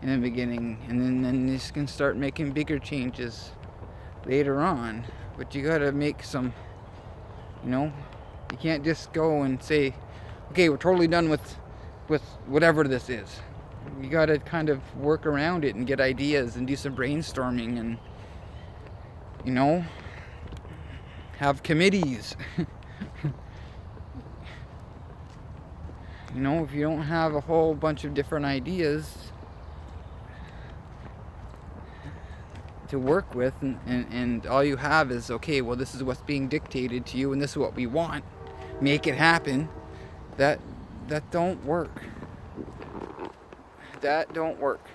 in the beginning, and then you can start making bigger changes later on. But you gotta make some, you know, you can't just go and say, okay, we're totally done with whatever this is. You gotta kind of work around it and get ideas and do some brainstorming and, you know, have committees. You know, if you don't have a whole bunch of different ideas to work with, and all you have is, okay, well, this is what's being dictated to you and this is what we want, make it happen, that don't work. That don't work.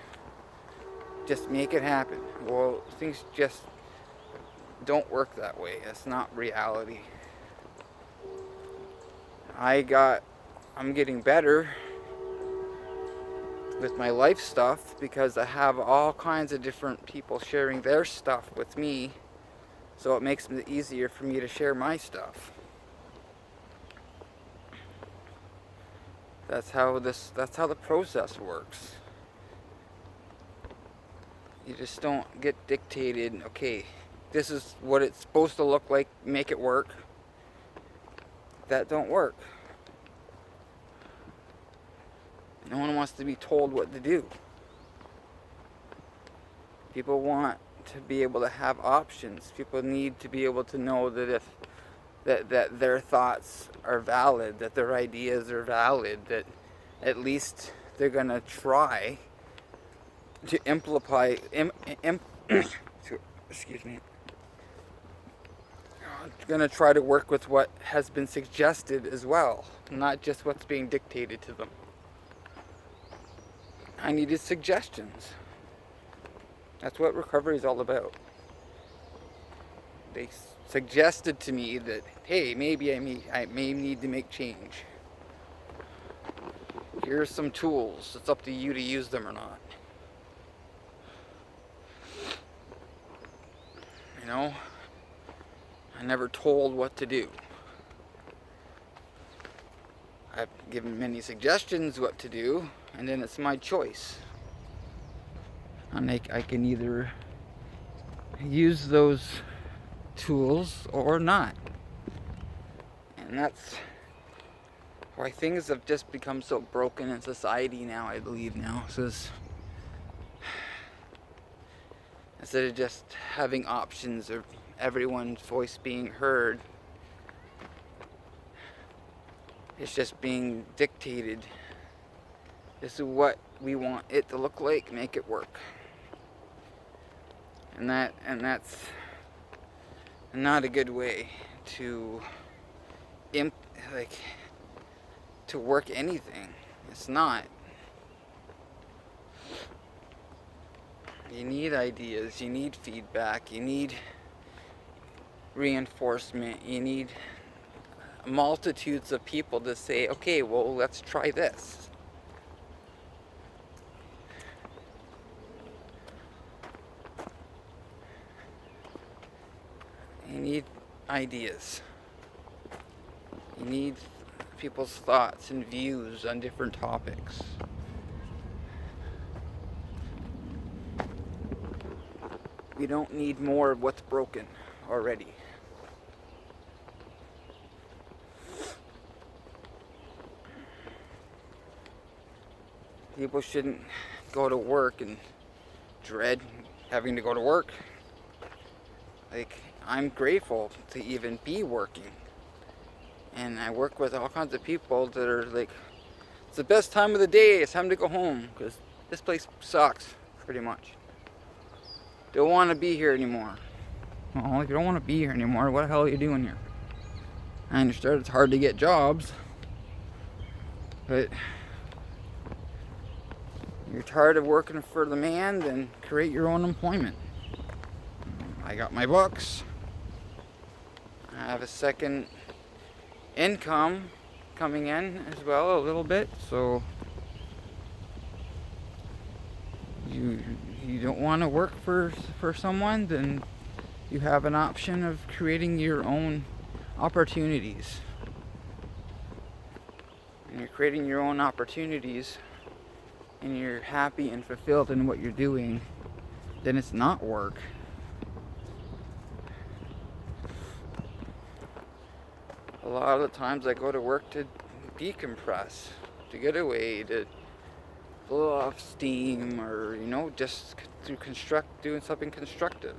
Just make it happen. Well, things just don't work that way. That's not reality. I'm getting better with my life stuff because I have all kinds of different people sharing their stuff with me, so it makes it easier for me to share my stuff. That's how the process works. You just don't get dictated, okay, this is what it's supposed to look like, make it work. That don't work. No one wants to be told what to do. People want to be able to have options. People need to be able to know that that their thoughts are valid, that their ideas are valid, that at least they're gonna try to excuse me. Gonna try to work with what has been suggested as well, not just what's being dictated to them. I needed suggestions. That's what recovery is all about. They suggested to me that, hey, maybe I may need to make change. Here's some tools. It's up to you to use them or not. You know, I never told what to do. I've given many suggestions what to do, and then it's my choice. And I can either use those tools or not. And that's why things have just become so broken in society now, I believe now. So instead of just having options or everyone's voice being heard, it's just being dictated. This is what we want it to look like, make it work. And that's not a good way to to work anything. It's not. You need ideas, you need feedback, you need reinforcement, you need multitudes of people to say, okay, well, let's try this. You need ideas. You need people's thoughts and views on different topics. We don't need more of what's broken already. People shouldn't go to work and dread having to go to work. Like, I'm grateful to even be working. And I work with all kinds of people that are like, it's the best time of the day, it's time to go home, because this place sucks, pretty much. Don't want to be here anymore. Well, if you don't want to be here anymore, what the hell are you doing here? I understand it's hard to get jobs, but you're tired of working for the man, then create your own employment. I got my books. I have a second income coming in as well, a little bit, so you don't want to work for someone, then you have an option of creating your own opportunities. And you're creating your own opportunities, and you're happy and fulfilled in what you're doing, then it's not work. A lot of the times I go to work to decompress, to get away, to blow off steam, or just to doing something constructive.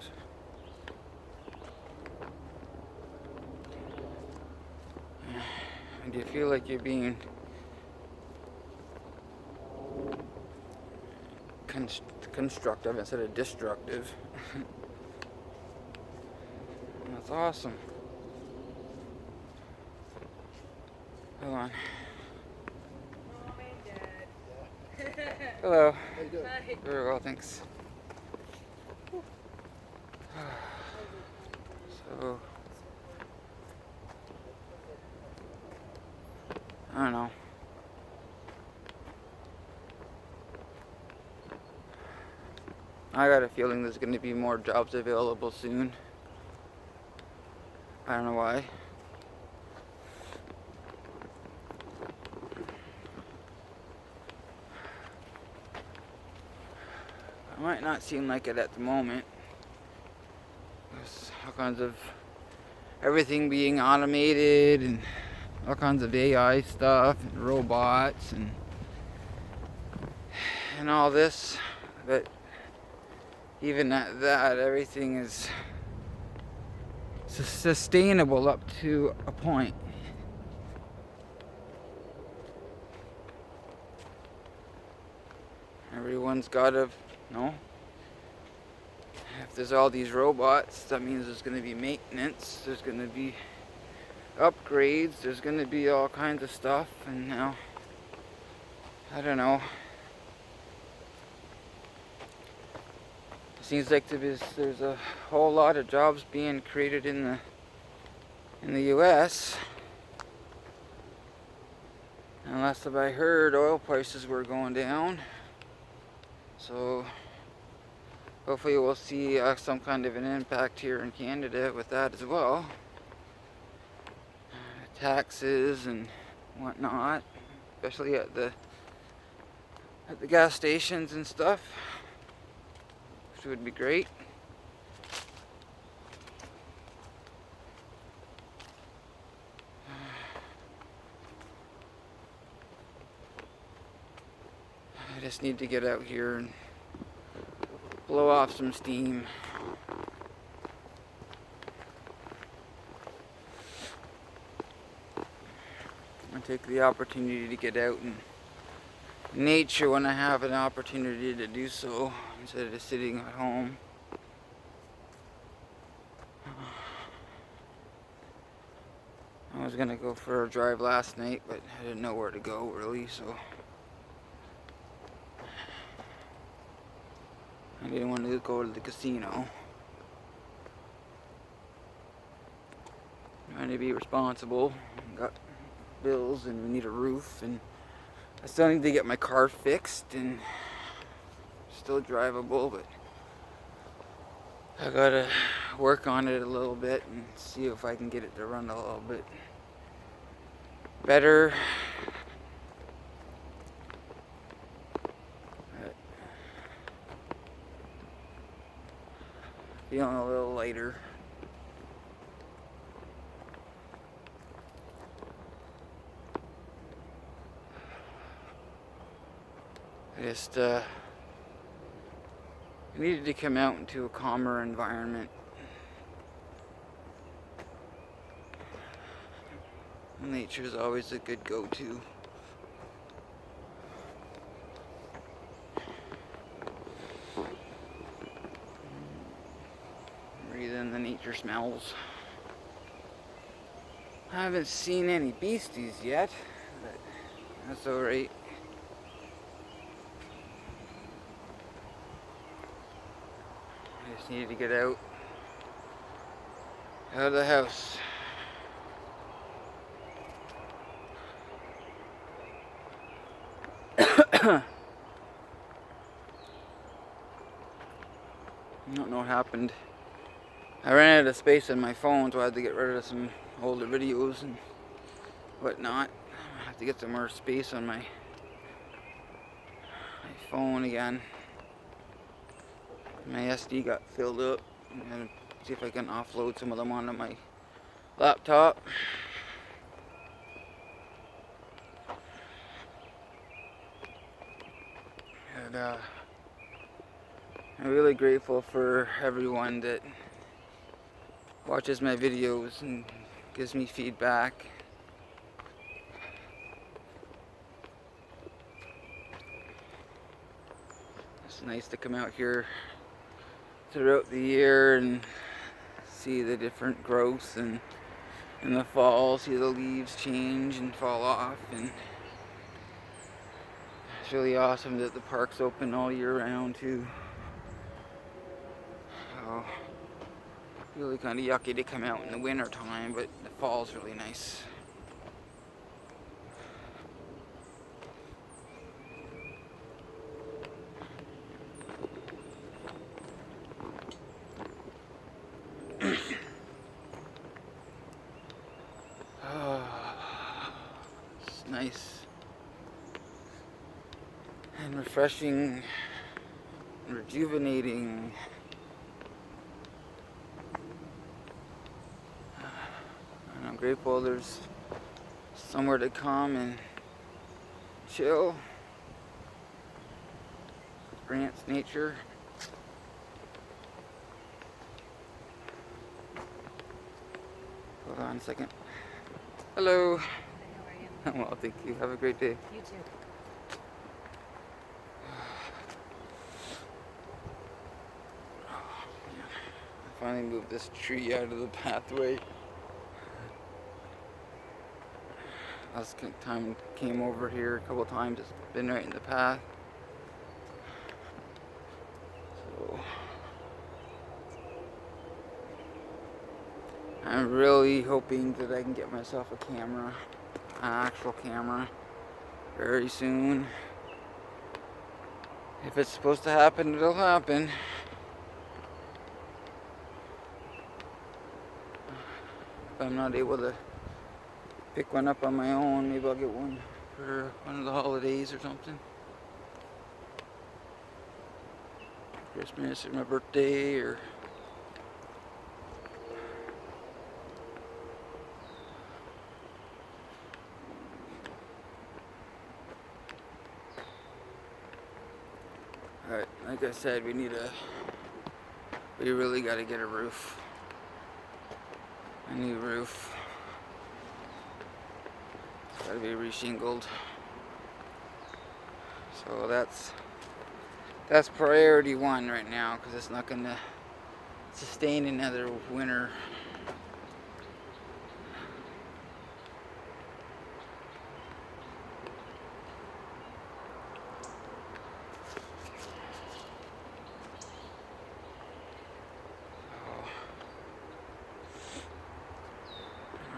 Do you feel like you're being constructive instead of destructive? That's awesome. Hold on. Mom and Dad. Hello. How you doing? Hi. Very well, thanks. So, I don't know. I got a feeling there's going to be more jobs available soon. I don't know why. It might not seem like it at the moment. There's all kinds of everything being automated and all kinds of AI stuff and robots and all this, but even at that, everything is sustainable up to a point. Everyone's got to, if there's all these robots, that means there's going to be maintenance, there's going to be upgrades, there's going to be all kinds of stuff, and now, I don't know. It seems like there's a whole lot of jobs being created in the U.S. And last I heard, oil prices were going down. So hopefully we'll see some kind of an impact here in Canada with that as well. Taxes and whatnot, especially at the gas stations and stuff, which would be great. I just need to get out here and blow off some steam. I take the opportunity to get out in nature when I have an opportunity to do so, instead of sitting at home. I was gonna go for a drive last night, but I didn't know where to go really, so I didn't want to go to the casino. Trying to be responsible. Got bills and we need a roof, and I still need to get my car fixed and still drivable, but I gotta work on it a little bit and see if I can get it to run a little bit better. Feeling a little lighter. I just needed to come out into a calmer environment. Nature is always a good go-to. Breathe in the nature smells. I haven't seen any beasties yet, but that's alright. I just needed to get out of the house. I don't know what happened. I ran out of space on my phone, so I had to get rid of some older videos and whatnot. I have to get some more space on my phone again. My SD got filled up. I'm gonna see if I can offload some of them onto my laptop. And I'm really grateful for everyone that watches my videos and gives me feedback. It's nice to come out here throughout the year and see the different growth, and in the fall see the leaves change and fall off, and it's really awesome that the park's open all year round too. So, really kind of yucky to come out in the winter time, but the fall's really nice. It's nice and refreshing and rejuvenating. And I'm grateful there's somewhere to come and chill. Rant's nature. Hold on a second. Hello. How are you? I'm well, thank you. Have a great day. You too. I finally moved this tree out of the pathway. Last time came over here a couple times, it's been right in the path. So I'm really hoping that I can get myself a camera, an actual camera, very soon. If it's supposed to happen, it'll happen. If I'm not able to pick one up on my own, maybe I'll get one for one of the holidays or something. Christmas or my birthday or... Alright, like I said, we really gotta get a roof. A new roof. It's gotta be reshingled. So that's priority one right now, because it's not gonna sustain another winter.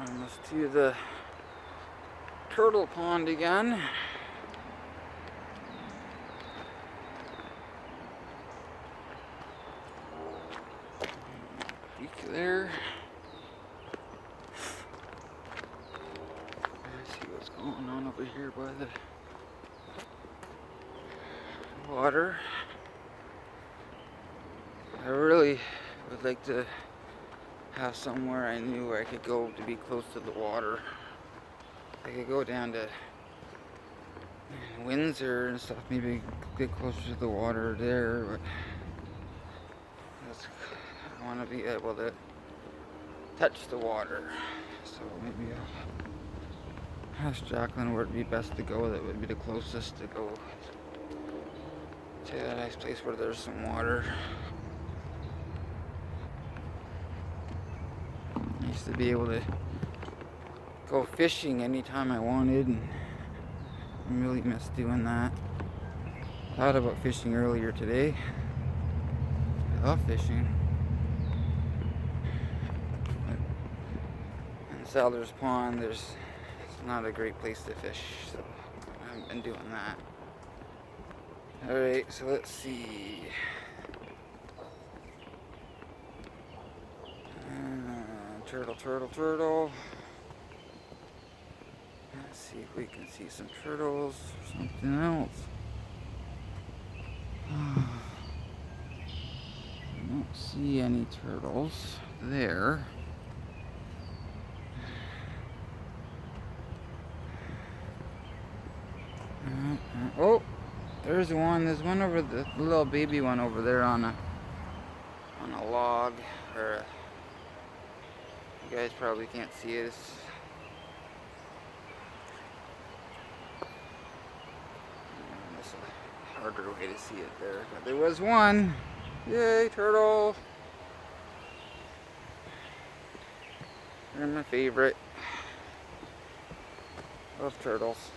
Almost to the turtle pond again. Peek there. Let's see what's going on over here by the water. I really would like to have somewhere I knew where I could go to be close to the water. I could go down to Windsor and stuff, maybe get closer to the water there, but I want to be able to touch the water. So maybe I'll ask Jacqueline where it'd be best to go, that would be the closest to go to a nice place where there's some water. I used to be able to go fishing anytime I wanted, and I really miss doing that. Thought about fishing earlier today. I love fishing. But in Salder's Pond, it's not a great place to fish, so I haven't been doing that. Alright, so let's see. Turtle. Let's see if we can see some turtles or something else. see any turtles there. Oh, there's one. There's one over the little baby one over there on a log. Or you guys probably can't see it. There's a harder way to see it there. But there was one. Yay, turtle! They're my favorite. Love turtles.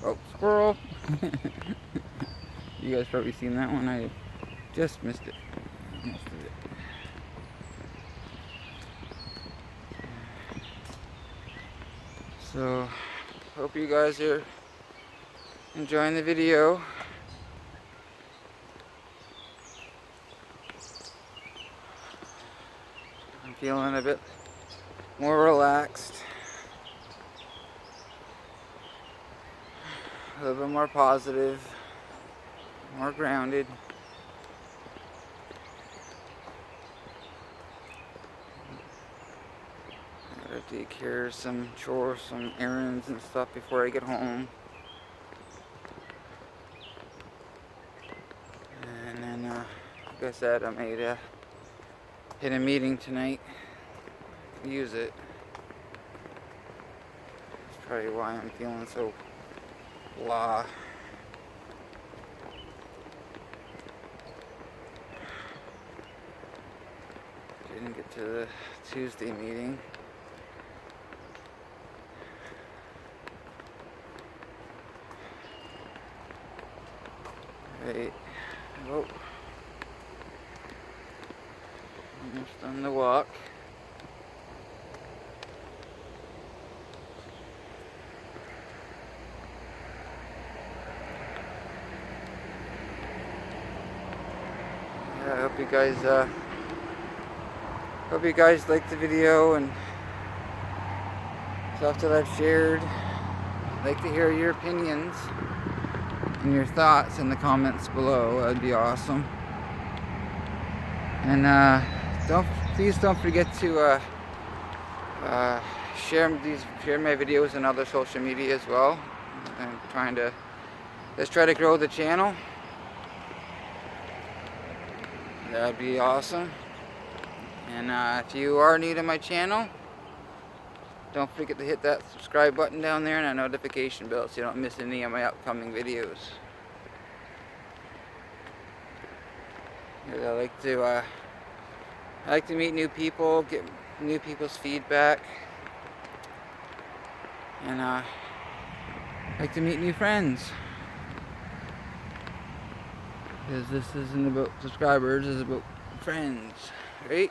Oh, squirrel! You guys probably seen that one. I just missed it. Most of it. So, hope you guys are enjoying the video. I'm feeling a bit more relaxed. A little bit more positive, more grounded. I gotta take care of some chores, some errands and stuff before I get home. And then, like I said, I made hit a meeting tonight. Use it. That's probably why I'm feeling so blah. Didn't get to the Tuesday meeting. Right. Oh. Almost done the walk. I hope you guys liked the video and stuff that I've shared. I'd like to hear your opinions and your thoughts in the comments below. That'd be awesome. And please don't forget to share my videos on other social media as well. I'm trying to try to grow the channel. That'd be awesome. And if you are new to my channel, don't forget to hit that subscribe button down there and a notification bell so you don't miss any of my upcoming videos. I like to meet new people, get new people's feedback, and I like to meet new friends. Because this isn't about subscribers, it's about friends, right?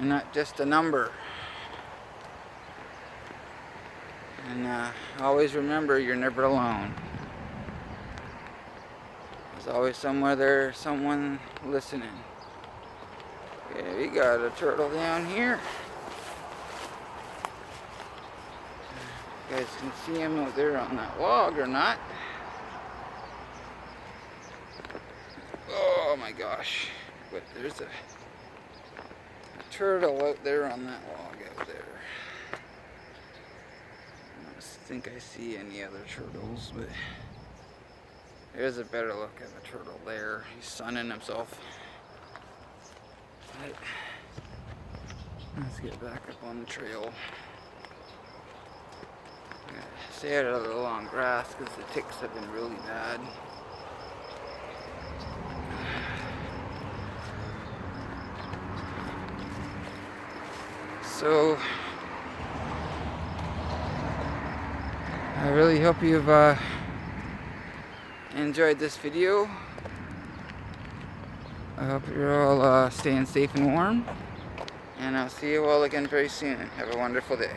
And not just a number. And always remember, you're never alone. There's always someone listening. Okay, we got a turtle down here. You guys can see him out there on that log or not. Oh my gosh. But there's a turtle out there on that log out there. I don't think I see any other turtles, but there's a better look at the turtle there. He's sunning himself. Right. Let's get back up on the trail. Stay out of the long grass because the ticks have been really bad. So I really hope you've enjoyed this video. I hope you're all staying safe and warm. And I'll see you all again very soon. Have a wonderful day.